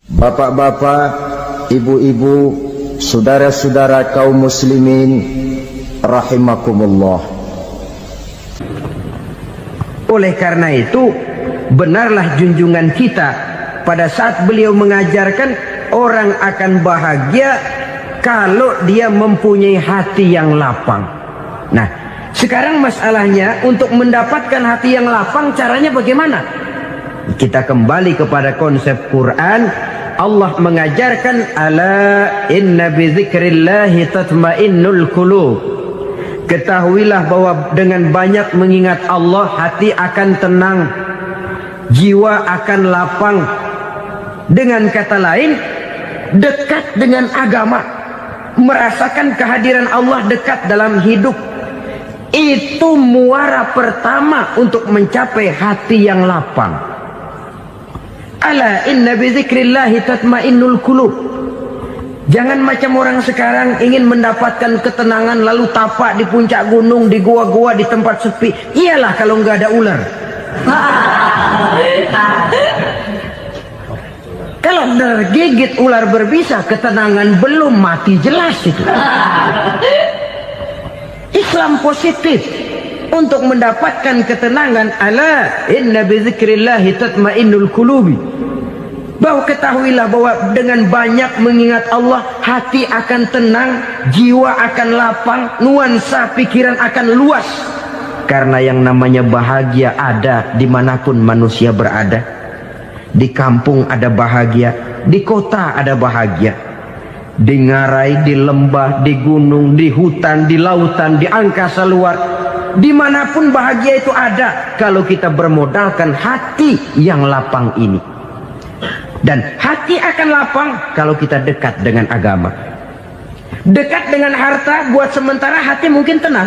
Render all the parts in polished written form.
Bapak-bapak, ibu-ibu, saudara-saudara kaum muslimin rahimakumullah. Oleh karena itu, benarlah junjungan kita pada saat beliau mengajarkan orang akan bahagia kalau dia mempunyai hati yang lapang. Nah, sekarang masalahnya untuk mendapatkan hati yang lapang caranya bagaimana? Kita kembali kepada konsep Quran. Allah mengajarkan, ala inna bi dzikrillahi tatmainnul qulub. Ketahuilah bahwa dengan banyak mengingat Allah, hati akan tenang, jiwa akan lapang. Dengan kata lain, dekat dengan agama, merasakan kehadiran Allah dekat dalam hidup. Itu muara pertama untuk mencapai hati yang lapang. Ala inna bi dzikrillahi tatmainnul qulub. Jangan macam orang sekarang ingin mendapatkan ketenangan lalu tapak di puncak gunung, di gua-gua, di tempat sepi. Iyalah kalau nggak ada ular. Kalau tergigit ular berbisa, ketenangan belum, mati jelas itu. Islam positif untuk mendapatkan ketenangan. Ala inna bi dzikrillahi tatmainnul qulubi. Bahwa ketahuilah bahwa dengan banyak mengingat Allah, hati akan tenang, jiwa akan lapang, nuansa pikiran akan luas. Karena yang namanya bahagia ada dimanapun manusia berada. Di kampung ada bahagia, di kota ada bahagia, di ngarai, di lembah, di gunung, di hutan, di lautan, di angkasa luar, dimanapun bahagia itu ada kalau kita bermodalkan hati yang lapang ini. Dan hati akan lapang kalau kita dekat dengan agama. Dekat dengan harta buat sementara hati mungkin tenang,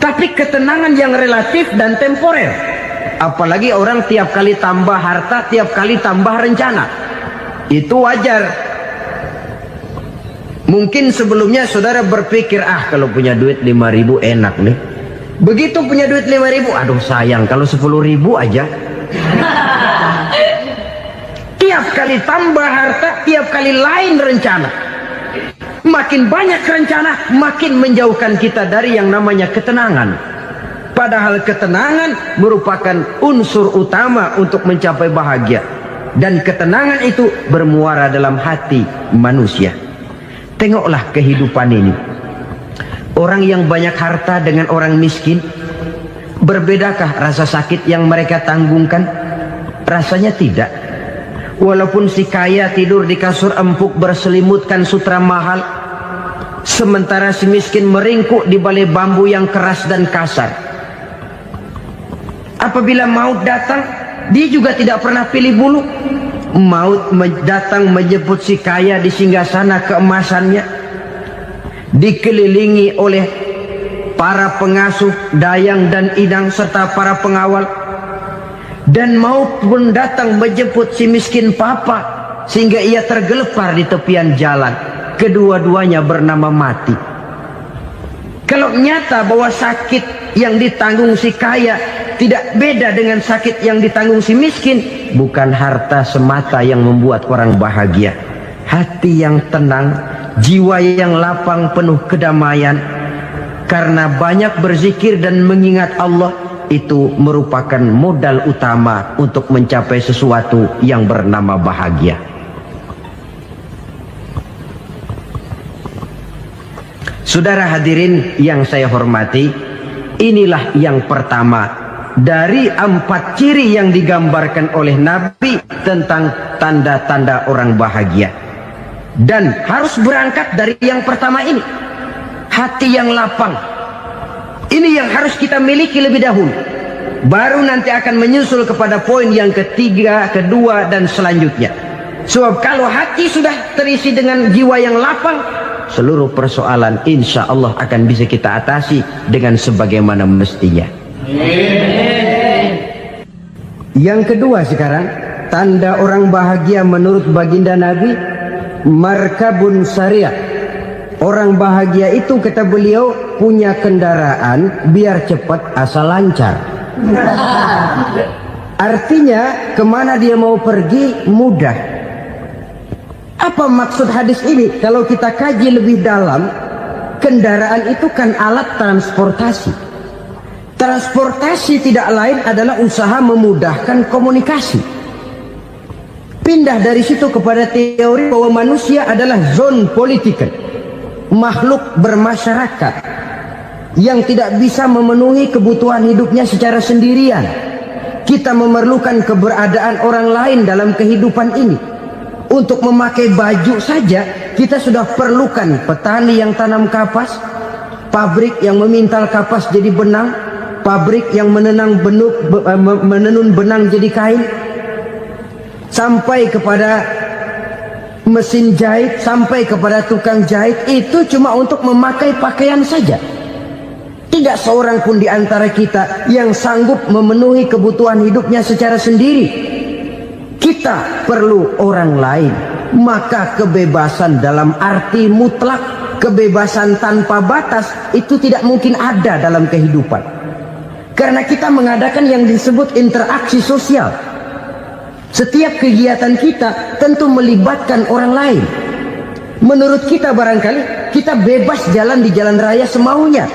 tapi ketenangan yang relatif dan temporer. Apalagi orang tiap kali tambah harta, tiap kali tambah rencana. Itu wajar. Mungkin sebelumnya saudara berpikir, kalau punya duit 5.000 enak nih. Begitu punya duit 5.000, aduh sayang kalau 10.000 aja. Tiap kali tambah harta, tiap kali lain rencana. Makin banyak rencana, makin menjauhkan kita dari yang namanya ketenangan. Padahal ketenangan merupakan unsur utama untuk mencapai bahagia. Dan ketenangan itu bermuara dalam hati manusia. Tengoklah kehidupan ini. Orang yang banyak harta dengan orang miskin, berbedakah rasa sakit yang mereka tanggungkan? Rasanya tidak. Walaupun si kaya tidur di kasur empuk berselimutkan sutra mahal, sementara si miskin meringkuk di balai bambu yang keras dan kasar. Apabila maut datang, dia juga tidak pernah pilih bulu. Maut datang menjemput si kaya di singgasana keemasannya, dikelilingi oleh para pengasuh, dayang dan idang serta para pengawal. Dan maut pun datang menjemput si miskin papa, sehingga ia tergelepar di tepian jalan. Kedua-duanya bernama mati. Kalau nyata bahwa sakit yang ditanggung si kaya tidak beda dengan sakit yang ditanggung si miskin, bukan harta semata yang membuat orang bahagia. Hati yang tenang, jiwa yang lapang penuh kedamaian. Karena banyak berzikir dan mengingat Allah, itu merupakan modal utama untuk mencapai sesuatu yang bernama bahagia. Saudara hadirin yang saya hormati, inilah yang pertama dari 4 ciri yang digambarkan oleh Nabi tentang tanda-tanda orang bahagia. Dan harus berangkat dari yang pertama ini, hati yang lapang. Ini yang harus kita miliki lebih dahulu. Baru nanti akan menyusul kepada poin yang ketiga, kedua, dan selanjutnya. Sebab kalau hati sudah terisi dengan jiwa yang lapang, seluruh persoalan insya Allah akan bisa kita atasi dengan sebagaimana mestinya. Yang kedua sekarang, tanda orang bahagia menurut baginda Nabi, markabun syariah. Orang bahagia itu, kata beliau, punya kendaraan biar cepat asal lancar. Artinya kemana dia mau pergi mudah. Apa maksud hadis ini? Kalau kita kaji lebih dalam, kendaraan itu kan alat transportasi. Transportasi tidak lain adalah usaha memudahkan komunikasi. Pindah dari situ kepada teori bahwa manusia adalah zon political, makhluk bermasyarakat yang tidak bisa memenuhi kebutuhan hidupnya secara sendirian. Kita memerlukan keberadaan orang lain dalam kehidupan ini. Untuk memakai baju saja kita sudah perlukan petani yang tanam kapas, pabrik yang memintal kapas jadi benang, pabrik yang menenun benang jadi kain, sampai kepada mesin jahit, sampai kepada tukang jahit. Itu cuma untuk memakai pakaian saja. Tidak seorang pun di antara kita yang sanggup memenuhi kebutuhan hidupnya secara sendiri. Kita perlu orang lain. Maka kebebasan dalam arti mutlak, kebebasan tanpa batas, itu tidak mungkin ada dalam kehidupan. Karena kita mengadakan yang disebut interaksi sosial. Setiap kegiatan kita tentu melibatkan orang lain. Menurut kita barangkali kita bebas jalan di jalan raya semaunya,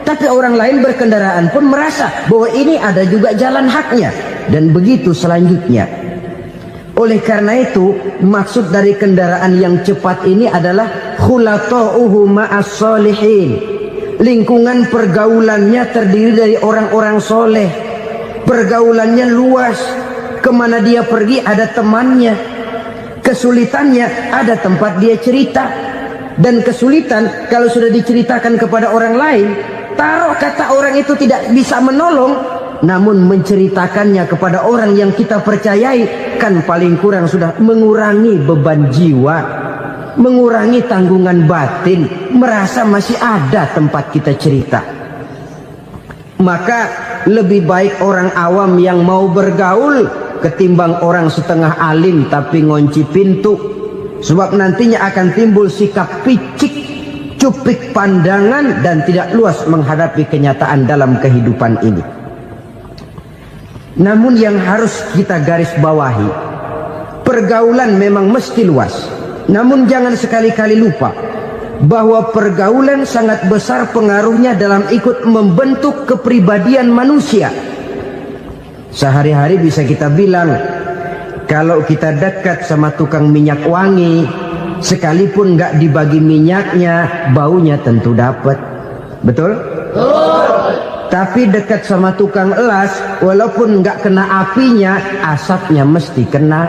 tapi orang lain berkendaraan pun merasa bahwa ini ada juga jalan haknya, dan begitu selanjutnya. Oleh karena itu, maksud dari kendaraan yang cepat ini adalah khulata'uhu ma'as solihin. Lingkungan pergaulannya terdiri dari orang-orang soleh. Pergaulannya luas. Kemana dia pergi ada temannya. Kesulitannya ada tempat dia cerita. Dan kesulitan kalau sudah diceritakan kepada orang lain, taruh kata orang itu tidak bisa menolong, namun menceritakannya kepada orang yang kita percayai, kan paling kurang sudah mengurangi beban jiwa, mengurangi tanggungan batin, merasa masih ada tempat kita cerita. Maka lebih baik orang awam yang mau bergaul ketimbang orang setengah alim tapi ngunci pintu. Sebab nantinya akan timbul sikap picik, cupik pandangan, dan tidak luas menghadapi kenyataan dalam kehidupan ini. Namun yang harus kita garis bawahi, pergaulan memang mesti luas. Namun jangan sekali-kali lupa bahwa pergaulan sangat besar pengaruhnya dalam ikut membentuk kepribadian manusia. Sehari-hari bisa kita bilang, kalau kita dekat sama tukang minyak wangi, sekalipun nggak dibagi minyaknya, baunya tentu dapat. Betul? Tapi dekat sama tukang elas, walaupun nggak kena apinya, asapnya mesti kena.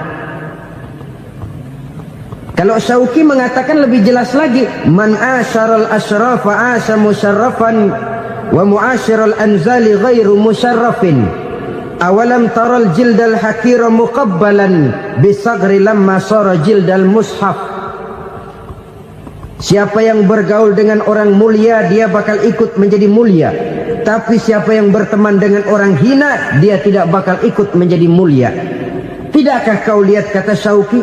Kalau Syauqi mengatakan lebih jelas lagi, man asyaral asyrafa asa musyarrafan wa muasyiral anzali ghairu musyarrafin. Awalam taral jildal hakira muqabbalan bisagri lamma sara jildal mushaf. Siapa yang bergaul dengan orang mulia, dia bakal ikut menjadi mulia. Tapi siapa yang berteman dengan orang hina, dia tidak bakal ikut menjadi mulia. Tidakkah kau lihat, kata Syauqi,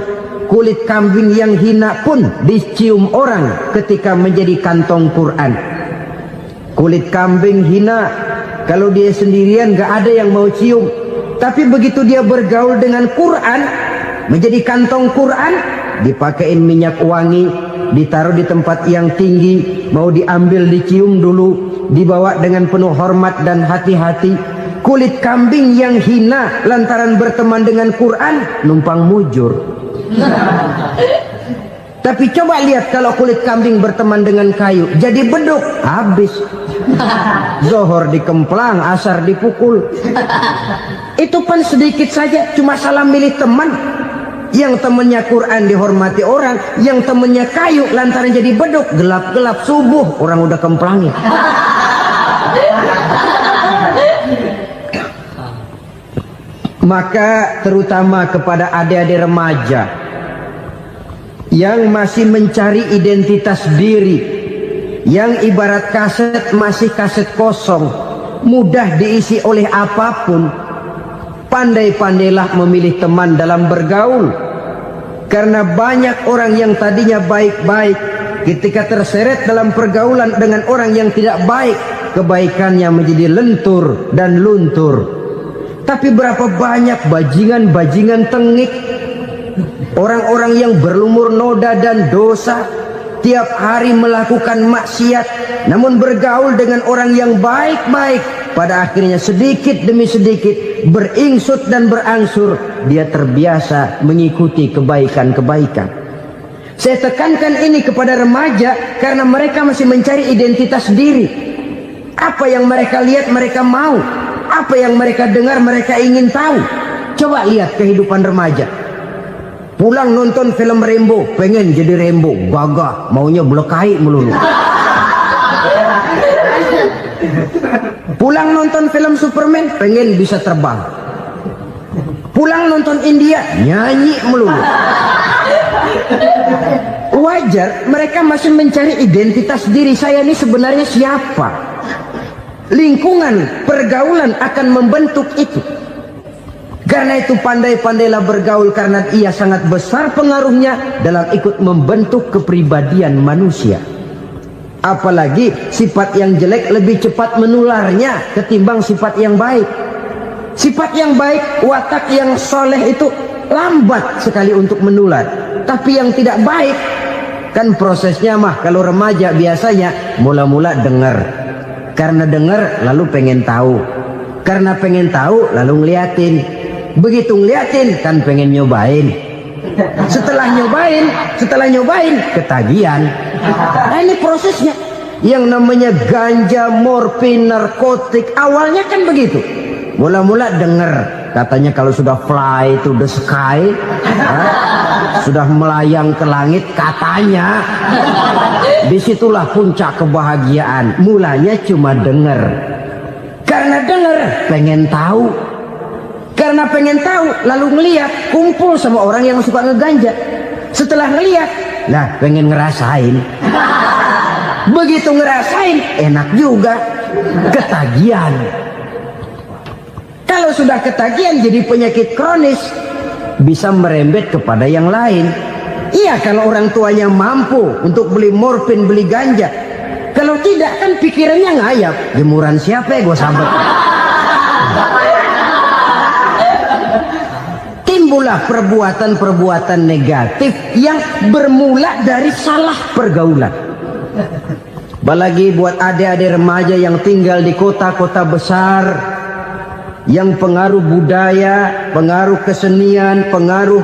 kulit kambing yang hina pun dicium orang ketika menjadi kantong Quran. Kulit kambing hina, kalau dia sendirian gak ada yang mau cium. Tapi begitu dia bergaul dengan Quran, menjadi kantong Quran, dipakein minyak wangi, ditaruh di tempat yang tinggi, mau diambil dicium dulu, dibawa dengan penuh hormat dan hati-hati. Kulit kambing yang hina lantaran berteman dengan Quran, numpang mujur. Tapi coba lihat kalau kulit kambing berteman dengan kayu, jadi beduk, habis. Zohor dikemplang, asar dipukul. Itu pun sedikit saja, cuma salah milih teman. Yang temannya Quran dihormati orang, yang temannya kayu lantaran jadi beduk, gelap-gelap subuh orang udah kemplangin. Maka terutama kepada adik-adik remaja yang masih mencari identitas diri, yang ibarat kaset masih kaset kosong, mudah diisi oleh apapun, pandai-pandailah memilih teman dalam bergaul. Karena banyak orang yang tadinya baik-baik, ketika terseret dalam pergaulan dengan orang yang tidak baik, kebaikannya menjadi lentur dan luntur. Tapi berapa banyak bajingan-bajingan tengik, orang-orang yang berlumur noda dan dosa, tiap hari melakukan maksiat, namun bergaul dengan orang yang baik-baik, pada akhirnya sedikit demi sedikit beringsut dan berangsur dia terbiasa mengikuti kebaikan-kebaikan. Saya tekankan ini kepada remaja karena mereka masih mencari identitas diri. Apa yang mereka lihat mereka mau, apa yang mereka dengar mereka ingin tahu. Coba lihat kehidupan remaja. Pulang nonton film Rambo, pengen jadi Rambo, gagah, maunya belekai melulu. Pulang nonton film Superman, pengen bisa terbang. Pulang nonton India, nyanyi melulu. Wajar, mereka masih mencari identitas diri. Saya ini sebenarnya siapa? Lingkungan, pergaulan akan membentuk itu. Karena itu pandai-pandailah bergaul, karena ia sangat besar pengaruhnya dalam ikut membentuk kepribadian manusia. Apalagi sifat yang jelek lebih cepat menularnya ketimbang sifat yang baik. Sifat yang baik, watak yang soleh itu lambat sekali untuk menular. Tapi yang tidak baik, kan prosesnya mah kalau remaja biasanya mula-mula dengar. Karena dengar lalu pengen tahu. Karena pengen tahu lalu ngeliatin. Begitu ngeliatin kan pengen nyobain. Setelah nyobain ketagihan. Nah ini prosesnya. Yang namanya ganja, morfin, narkotik awalnya kan begitu. Mula-mula denger katanya kalau sudah fly to the sky, sudah melayang ke langit katanya, disitulah puncak kebahagiaan. Mulanya cuma denger. Karena denger pengen tahu. Karena pengen tahu lalu ngeliat, kumpul sama orang yang suka ngeganja. Setelah ngeliat, nah pengen ngerasain. Begitu ngerasain enak juga, ketagihan. Kalau sudah ketagihan jadi penyakit kronis, bisa merembet kepada yang lain. Iya kalau orang tuanya mampu untuk beli morfin, beli ganja. Kalau tidak kan pikirannya ngayap, jemuran siapa ya gue sambet. Timbullah perbuatan-perbuatan negatif yang bermula dari salah pergaulan. Apalagi buat adik-adik remaja yang tinggal di kota-kota besar, yang pengaruh budaya, pengaruh kesenian, pengaruh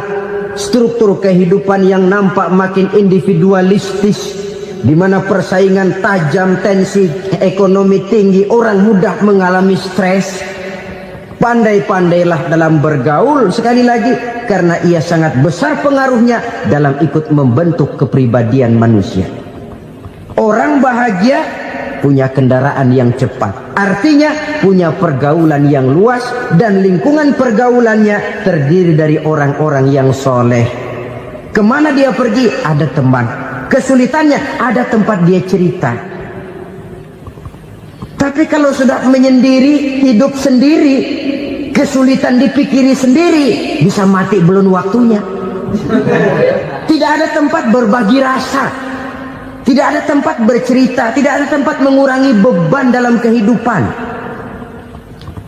struktur kehidupan yang nampak makin individualistis, di mana persaingan tajam, tensi ekonomi tinggi, orang mudah mengalami stres. Pandai-pandailah dalam bergaul, sekali lagi, karena ia sangat besar pengaruhnya dalam ikut membentuk kepribadian manusia. Orang bahagia punya kendaraan yang cepat, artinya punya pergaulan yang luas, dan lingkungan pergaulannya terdiri dari orang-orang yang soleh. Kemana dia pergi ada teman, kesulitannya ada tempat dia cerita. Tapi kalau sudah menyendiri, hidup sendiri, kesulitan dipikiri sendiri, bisa mati belum waktunya. Tidak ada tempat berbagi rasa, tidak ada tempat bercerita, tidak ada tempat mengurangi beban dalam kehidupan.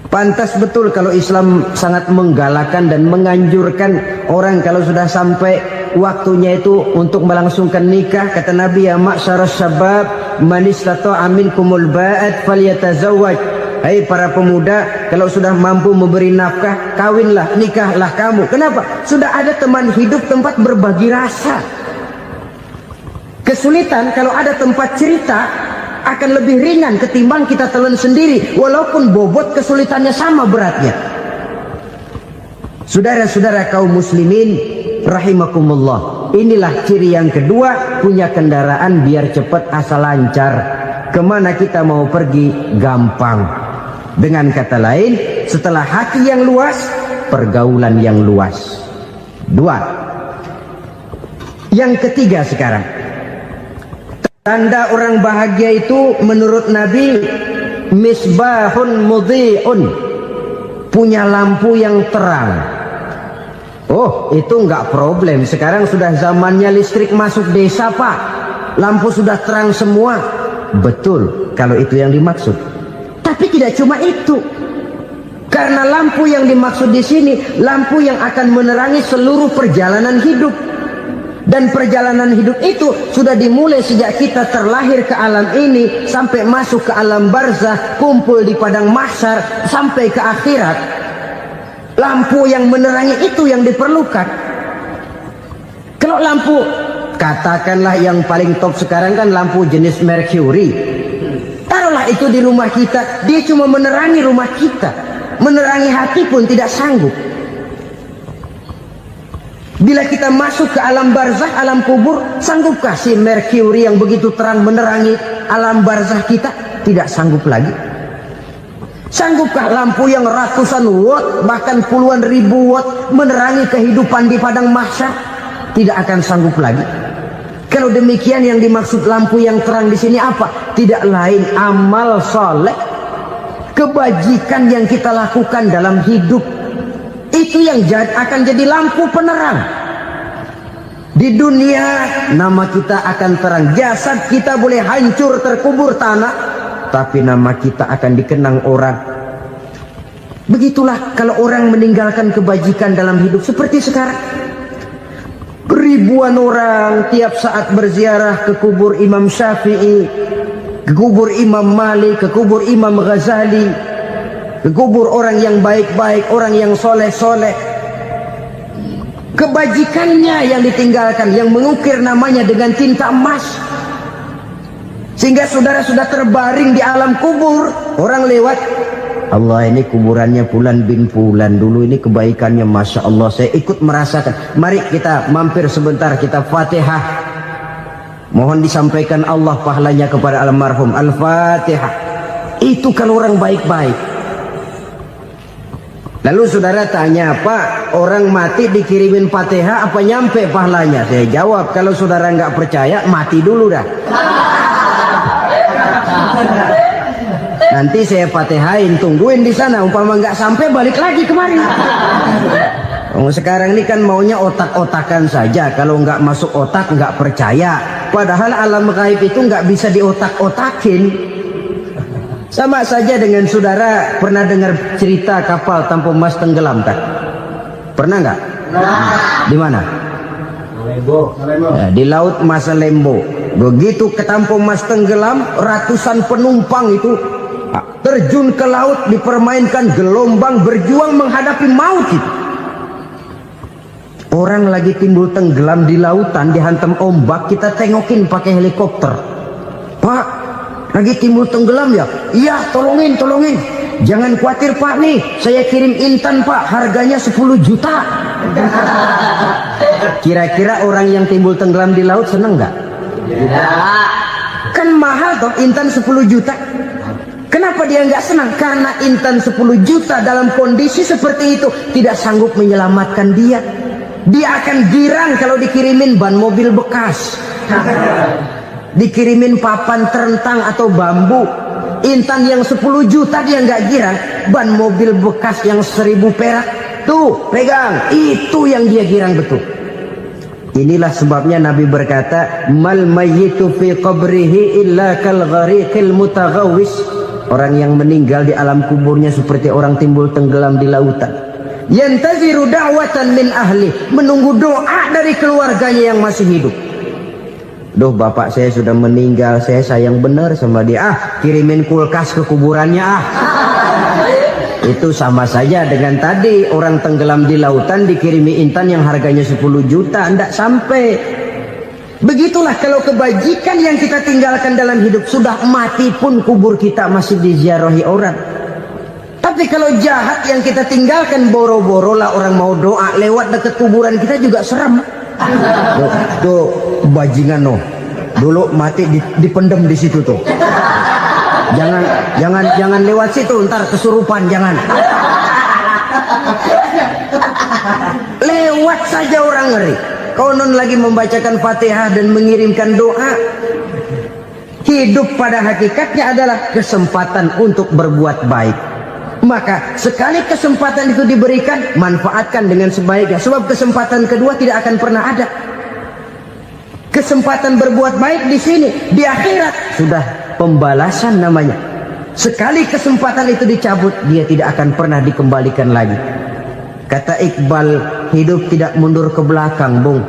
Pantas betul kalau Islam sangat menggalakkan dan menganjurkan orang kalau sudah sampai waktunya itu untuk melangsungkan nikah. Kata Nabi, ya ma'syaras syabab man istata'a minkumul ba'at falyatazawwaj. Hai para pemuda, kalau sudah mampu memberi nafkah, kawinlah, nikahlah kamu. Kenapa? Sudah ada teman hidup, tempat berbagi rasa. Kesulitan kalau ada tempat cerita akan lebih ringan ketimbang kita telan sendiri, walaupun bobot kesulitannya sama beratnya. Saudara-saudara kaum muslimin rahimakumullah, inilah ciri yang kedua, punya kendaraan biar cepat asal lancar. Kemana kita mau pergi gampang. Dengan kata lain, setelah hati yang luas, pergaulan yang luas. Dua. Yang ketiga sekarang, tanda orang bahagia itu menurut Nabi, misbahun mudhi'un, punya lampu yang terang. Oh, itu enggak problem. Sekarang sudah zamannya listrik masuk desa, Pak. lampu sudah terang semua. Betul kalau itu yang dimaksud. Tapi tidak cuma itu. Karena lampu yang dimaksud di sini lampu yang akan menerangi seluruh perjalanan hidup. Dan perjalanan hidup itu sudah dimulai sejak kita terlahir ke alam ini sampai masuk ke alam barzah, kumpul di padang mahsyar sampai ke akhirat. Lampu yang menerangi itu yang diperlukan. Kalau lampu, katakanlah yang paling top sekarang kan lampu jenis Mercury. Taruhlah itu di rumah kita, dia cuma menerangi rumah kita. Menerangi hati pun tidak sanggup. Bila kita masuk ke alam barzah, alam kubur, sanggupkah si Mercury yang begitu terang menerangi alam barzah kita? Tidak sanggup lagi. Sanggupkah lampu yang ratusan watt, bahkan puluhan ribu watt menerangi kehidupan di padang mahsyar? Tidak akan sanggup lagi. Kalau demikian yang dimaksud lampu yang terang di sini apa? Tidak lain amal soleh, kebajikan yang kita lakukan dalam hidup. Itu yang akan jadi lampu penerang. Di dunia nama kita akan terang. Jasad kita boleh hancur terkubur tanah, tapi nama kita akan dikenang orang. Begitulah kalau orang meninggalkan kebajikan dalam hidup seperti sekarang. Ribuan orang tiap saat berziarah ke kubur Imam Syafi'i, ke kubur Imam Malik, ke kubur Imam Ghazali, ke kubur orang yang baik-baik, orang yang soleh-soleh. Kebajikannya yang ditinggalkan, yang mengukir namanya dengan tinta emas. Sehingga saudara sudah terbaring di alam kubur. Orang lewat, Allah ini kuburannya Fulan bin Fulan, dulu ini kebaikannya Masya Allah, saya ikut merasakan. Mari kita mampir sebentar, kita Fatihah. Mohon disampaikan Allah pahalanya kepada almarhum. Al-Fatihah. Itu kalau orang baik-baik. Lalu saudara tanya, Pak, orang mati dikirimin Fatihah apa nyampe pahalanya? Saya jawab, kalau saudara nggak percaya, mati dulu dah. Nanti saya Fatihain, tungguin di sana. Umpama nggak sampai, balik lagi kemari. Sekarang ini kan maunya otak-otakan saja. Kalau nggak masuk otak, nggak percaya. Padahal alam gaib itu nggak bisa diotak-otakin. Sama saja dengan saudara pernah dengar cerita kapal Tampu Mas tenggelam tak? Pernah nggak? Di mana? Di laut Masalembo. Begitu ke Tampu Mas tenggelam, ratusan penumpang itu terjun ke laut, dipermainkan gelombang, berjuang menghadapi maut itu. Orang lagi timbul tenggelam di lautan, dihantam ombak, kita tengokin pakai helikopter. Pak, lagi timbul tenggelam ya? Iya, tolongin. Jangan khawatir Pak, nih saya kirim intan Pak, harganya 10 juta. Kira-kira orang yang timbul tenggelam di laut seneng nggak? Tidak. Kan mahal toh intan 10 juta. Kenapa dia nggak senang? Karena intan 10 juta dalam kondisi seperti itu tidak sanggup menyelamatkan dia. Dia akan girang kalau dikirimin ban mobil bekas, dikirimin papan terentang atau bambu. Intan yang 10 juta dia nggak girang. Ban mobil bekas yang 1000 perak, tuh pegang, itu yang dia girang betul. Inilah sebabnya Nabi berkata, mal mayyitu fi qabrihi illa kal ghariqil mutaghawwis. Orang yang meninggal di alam kuburnya seperti orang timbul tenggelam di lautan. Yantaziru da'watan min ahli, menunggu doa dari keluarganya yang masih hidup. Duh, bapak saya sudah meninggal, saya sayang benar sama dia. Kirimin kulkas ke kuburannya Itu sama saja dengan tadi orang tenggelam di lautan dikirimi intan yang harganya 10 juta, tidak sampai. Begitulah kalau kebajikan yang kita tinggalkan dalam hidup, sudah mati pun kubur kita masih diziarahi orang. Tapi kalau jahat yang kita tinggalkan, boro-boro lah orang mau doa lewat dekat kuburan kita juga serem. Tuh bajingan no, dulu mati dipendem di situ tuh. Jangan lewat situ, ntar kesurupan, jangan. Lewat saja orang ngeri. Konon lagi membacakan Fatihah dan mengirimkan doa. Hidup pada hakikatnya adalah kesempatan untuk berbuat baik. Maka sekali kesempatan itu diberikan, manfaatkan dengan sebaiknya. Sebab kesempatan kedua tidak akan pernah ada. kesempatan berbuat baik di sini, di akhirat sudah pembalasan namanya. Sekali kesempatan itu dicabut, dia tidak akan pernah dikembalikan lagi. Kata Iqbal, hidup tidak mundur ke belakang, Bung.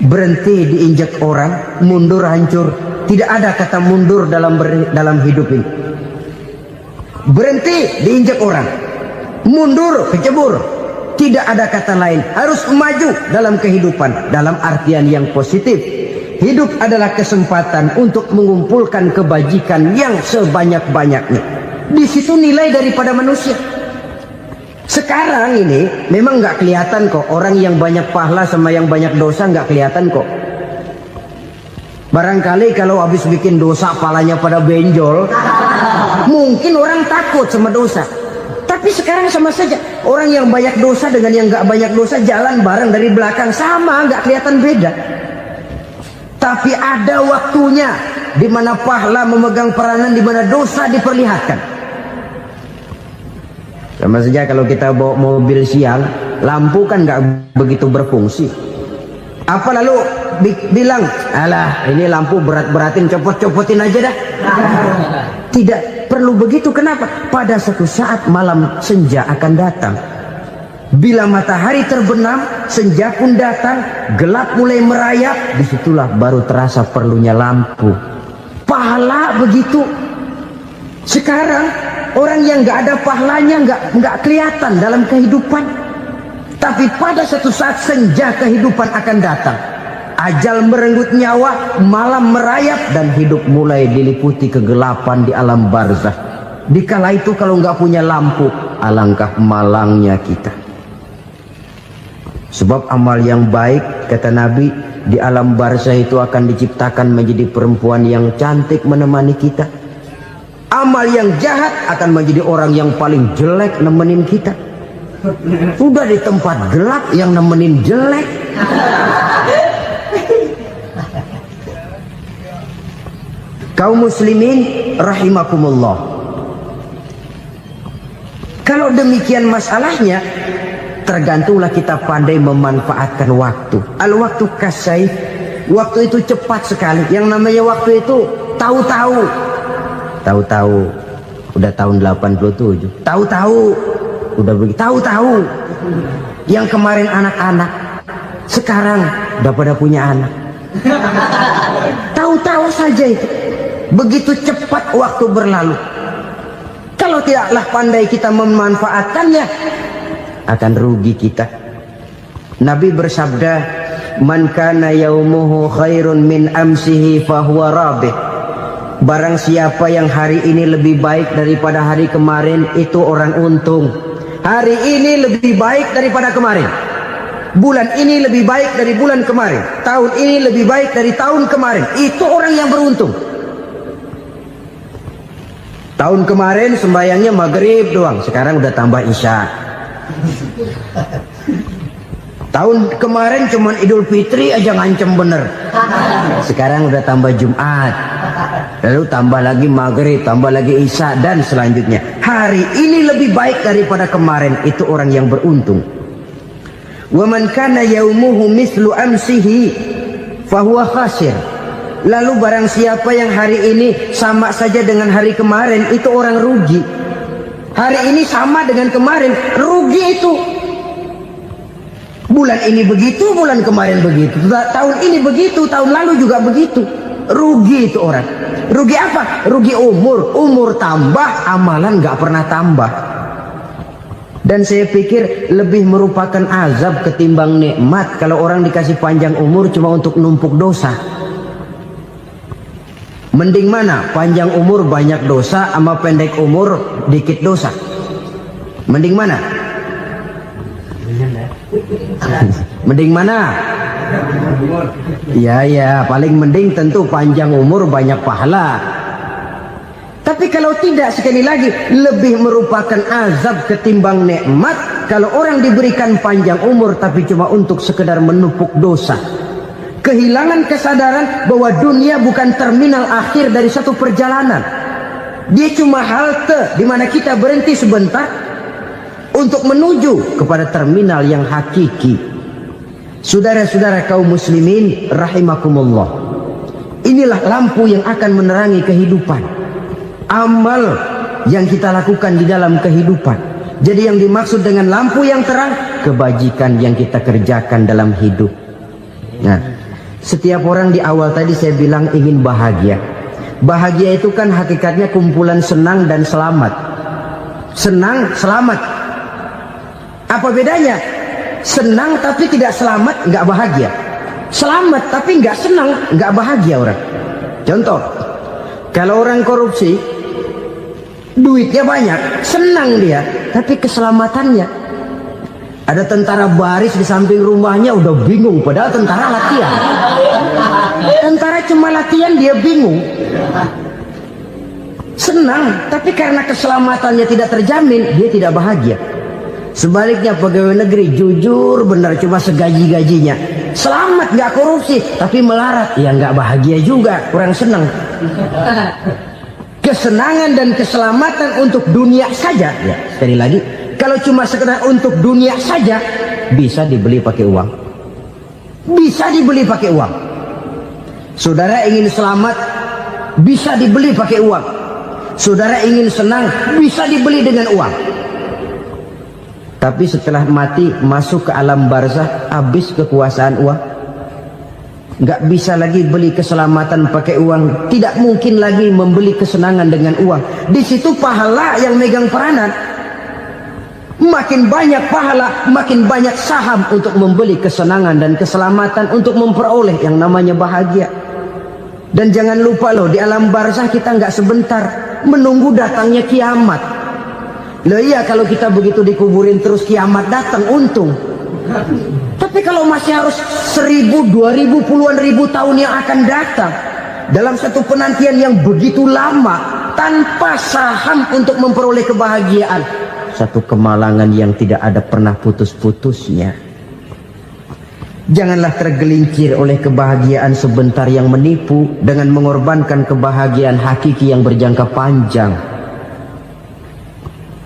Berhenti diinjak orang, mundur hancur. Tidak ada kata mundur dalam hidup ini. Berhenti diinjak orang, mundur kecebur. Tidak ada kata lain. Harus maju dalam kehidupan, dalam artian yang positif. Hidup adalah kesempatan untuk mengumpulkan kebajikan yang sebanyak-banyaknya. Di situ nilai daripada manusia. Sekarang ini memang nggak kelihatan kok, orang yang banyak pahala sama yang banyak dosa nggak kelihatan kok. Barangkali kalau habis bikin dosa palanya pada benjol, mungkin orang takut sama dosa. Tapi sekarang sama saja, orang yang banyak dosa dengan yang nggak banyak dosa jalan bareng dari belakang, sama, nggak kelihatan beda. Tapi ada waktunya di mana pahala memegang peranan, di mana dosa diperlihatkan. Sama saja kalau kita bawa mobil siang, lampu kan nggak begitu berfungsi. Apa lalu bilang, alah ini lampu berat-beratin, copot-copotin aja dah. Tidak perlu begitu. Kenapa? Pada suatu saat malam senja akan datang. Bila matahari terbenam, senja pun datang, gelap mulai merayap, disitulah baru terasa perlunya lampu. Pahala begitu. Sekarang orang yang nggak ada pahalanya nggak kelihatan dalam kehidupan. Tapi pada suatu saat senja kehidupan akan datang. Ajal merenggut nyawa, malam merayap, dan hidup mulai diliputi kegelapan di alam barzah. Dikala itu kalau nggak punya lampu, alangkah malangnya kita. Sebab amal yang baik, kata Nabi, di alam barzah itu akan diciptakan menjadi perempuan yang cantik menemani kita. Amal yang jahat akan menjadi orang yang paling jelek nemenin kita. Udah di tempat gelap yang nemenin jelek. Kaum muslimin rahimakumullah. Kalau demikian masalahnya, tergantunglah kita pandai memanfaatkan waktu. Al-waktu kasayf. Waktu itu cepat sekali. Yang namanya waktu itu tahu-tahu. Tahu-tahu. Udah tahun 87. Tahu-tahu. Udah begitu. Tahu-tahu. Yang kemarin anak-anak, sekarang udah pada punya anak. Tahu-tahu saja itu. Begitu cepat waktu berlalu. Kalau tidaklah pandai kita memanfaatkannya, akan rugi kita. Nabi bersabda, "Man kana yaumuhu khairun min amsihi fahuwa rabih." Barang siapa yang hari ini lebih baik daripada hari kemarin, itu orang untung. Hari ini lebih baik daripada kemarin. Bulan ini lebih baik dari bulan kemarin. Tahun ini lebih baik dari tahun kemarin. Itu orang yang beruntung. Tahun kemarin sembahyangnya maghrib doang, sekarang udah tambah isya. Tahun kemarin cuman Idul Fitri aja ngancem bener, sekarang udah tambah Jumat, lalu tambah lagi maghrib, tambah lagi isya, dan selanjutnya. Hari ini lebih baik daripada kemarin, itu orang yang beruntung. Wa man kana yaumuhu mislu amsihi fahuwa khasir. Lalu barang siapa yang hari ini sama saja dengan hari kemarin, itu orang rugi. Hari ini sama dengan kemarin, rugi itu. Bulan ini begitu, bulan kemarin begitu. Tahun ini begitu, tahun lalu juga begitu. Rugi itu orang. Rugi apa? Rugi umur. Umur tambah, amalan gak pernah tambah. Dan saya pikir lebih merupakan azab ketimbang nikmat kalau orang dikasih panjang umur cuma untuk numpuk dosa. Mending mana? Panjang umur banyak dosa sama pendek umur dikit dosa? Mending mana? Mending mana? Ya, paling mending tentu panjang umur banyak pahala. Tapi kalau tidak, sekali lagi, lebih merupakan azab ketimbang nikmat kalau orang diberikan panjang umur tapi cuma untuk sekedar menumpuk dosa. Kehilangan kesadaran bahwa dunia bukan terminal akhir dari satu perjalanan. Dia cuma halte di mana kita berhenti sebentar untuk menuju kepada terminal yang hakiki. Saudara-saudara kaum muslimin rahimakumullah, inilah lampu yang akan menerangi kehidupan, amal yang kita lakukan di dalam kehidupan. Jadi yang dimaksud dengan lampu yang terang, kebajikan yang kita kerjakan dalam hidup. Nah, setiap orang di awal tadi saya bilang ingin bahagia. Bahagia itu kan hakikatnya kumpulan senang dan selamat. Senang, selamat. Apa bedanya? Senang tapi tidak selamat, nggak bahagia. Selamat tapi nggak senang, nggak bahagia orang. Contoh, kalau orang korupsi, duitnya banyak, senang dia, tapi keselamatannya. Ada tentara baris di samping rumahnya udah bingung, padahal tentara latihan. Tentara cuma latihan, dia bingung. Senang, tapi karena keselamatannya tidak terjamin, dia tidak bahagia. Sebaliknya pegawai negeri jujur benar, cuma segaji-gajinya, selamat nggak korupsi, tapi melarat, ya nggak bahagia juga, kurang senang. Kesenangan dan keselamatan untuk dunia saja, ya sekali lagi, kalau cuma sekedar untuk dunia saja, bisa dibeli pakai uang. Bisa dibeli pakai uang. Saudara ingin selamat, bisa dibeli pakai uang. Saudara ingin senang, bisa dibeli dengan uang. Tapi setelah mati, masuk ke alam barzah, habis kekuasaan uang. Nggak bisa lagi beli keselamatan pakai uang. Tidak mungkin lagi membeli kesenangan dengan uang. Di situ pahala yang megang peranan. Makin banyak pahala, makin banyak saham untuk membeli kesenangan dan keselamatan, untuk memperoleh yang namanya bahagia. Dan jangan lupa loh, di alam barzah kita nggak sebentar, menunggu datangnya kiamat. Loh iya, kalau kita begitu dikuburin terus kiamat datang, untung. Tapi kalau masih harus 1000, 2000, puluhan ribu tahun yang akan datang, dalam satu penantian yang begitu lama, tanpa saham untuk memperoleh kebahagiaan, satu kemalangan yang tidak ada pernah putus-putusnya. Janganlah tergelincir oleh kebahagiaan sebentar yang menipu dengan mengorbankan kebahagiaan hakiki yang berjangka panjang.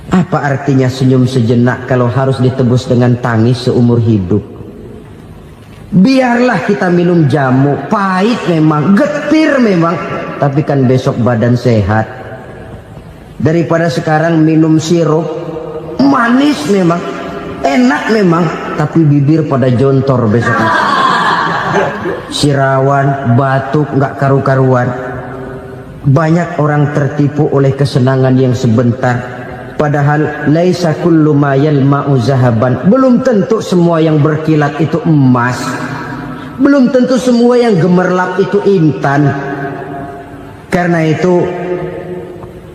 Apa artinya senyum sejenak kalau harus ditebus dengan tangis seumur hidup? Biarlah kita minum jamu, pahit memang, getir memang, tapi kan besok badan sehat. Daripada sekarang minum sirup, manis memang, enak memang, tapi bibir pada jontor besoknya. Sirawan, batuk, nggak karu-karuan. Banyak orang tertipu oleh kesenangan yang sebentar. Padahal laisa kullu ma yalma'u zahaban. Belum tentu semua yang berkilat itu emas. Belum tentu semua yang gemerlap itu intan. Karena itu,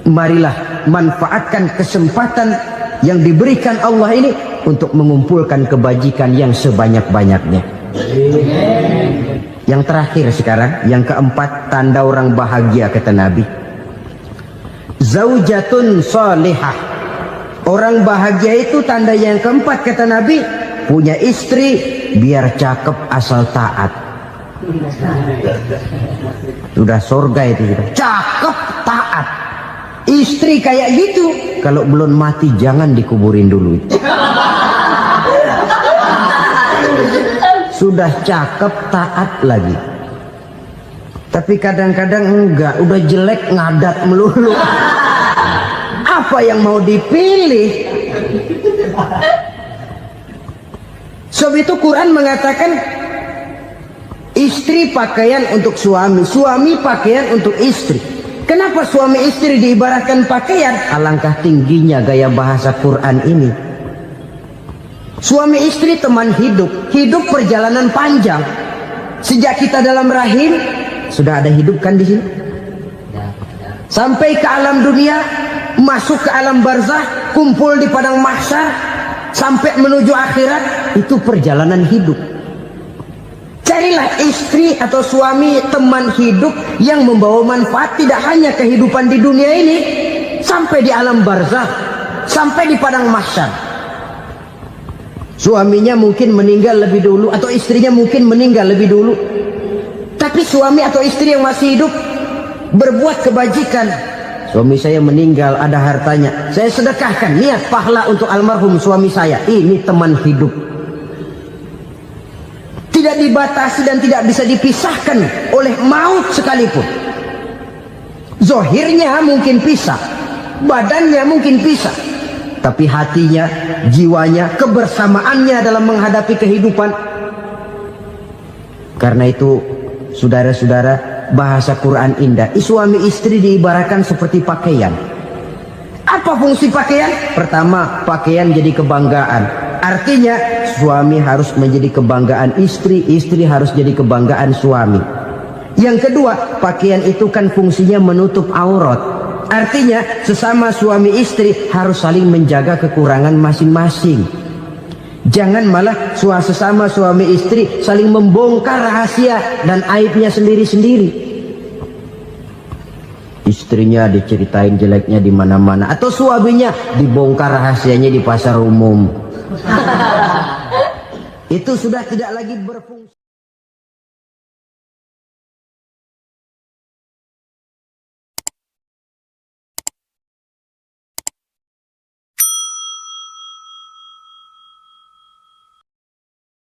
marilah manfaatkan kesempatan yang diberikan Allah ini untuk mengumpulkan kebajikan yang sebanyak-banyaknya. Yang terakhir sekarang, yang keempat, tanda orang bahagia kata Nabi. Zaujatun salihah. Orang bahagia itu tanda yang keempat kata Nabi, punya istri biar cakep asal taat. Sudah surga itu, cakep taat. Istri kayak gitu, kalau belum mati jangan dikuburin dulu. Sudah cakep taat lagi. Tapi kadang-kadang enggak, udah jelek ngadat melulu. Apa yang mau dipilih? Sebab itu Quran mengatakan istri pakaian untuk suami, suami pakaian untuk istri. Kenapa suami istri diibaratkan pakaian? Alangkah tingginya gaya bahasa Quran ini. Suami istri teman hidup, hidup perjalanan panjang. Sejak kita dalam rahim sudah ada hidup kan di sini. Sampai ke alam dunia, masuk ke alam barzah, kumpul di padang mahsyar, sampai menuju akhirat, itu perjalanan hidup. Carilah istri atau suami teman hidup yang membawa manfaat tidak hanya kehidupan di dunia ini, sampai di alam barzah, sampai di padang mahsyar. Suaminya mungkin meninggal lebih dulu, atau istrinya mungkin meninggal lebih dulu, tapi suami atau istri yang masih hidup berbuat kebajikan. Suami saya meninggal, ada hartanya, saya sedekahkan, niat pahala untuk almarhum suami saya. Ini teman hidup. dibatasi dan tidak bisa dipisahkan oleh maut sekalipun. Zohirnya mungkin pisah, badannya mungkin pisah, tapi hatinya, jiwanya, kebersamaannya dalam menghadapi kehidupan. Karena itu, saudara-saudara, bahasa Quran indah. Suami istri diibaratkan seperti pakaian. Apa fungsi pakaian? Pertama, pakaian jadi kebanggaan. Artinya, suami harus menjadi kebanggaan istri, istri harus jadi kebanggaan suami. Yang kedua, pakaian itu kan fungsinya menutup aurat. Artinya, sesama suami istri harus saling menjaga kekurangan masing-masing. Jangan malah sesama suami istri saling membongkar rahasia dan aibnya sendiri-sendiri. Istrinya diceritain jeleknya di mana-mana, atau suaminya dibongkar rahasianya di pasar umum. Itu sudah tidak lagi berfungsi.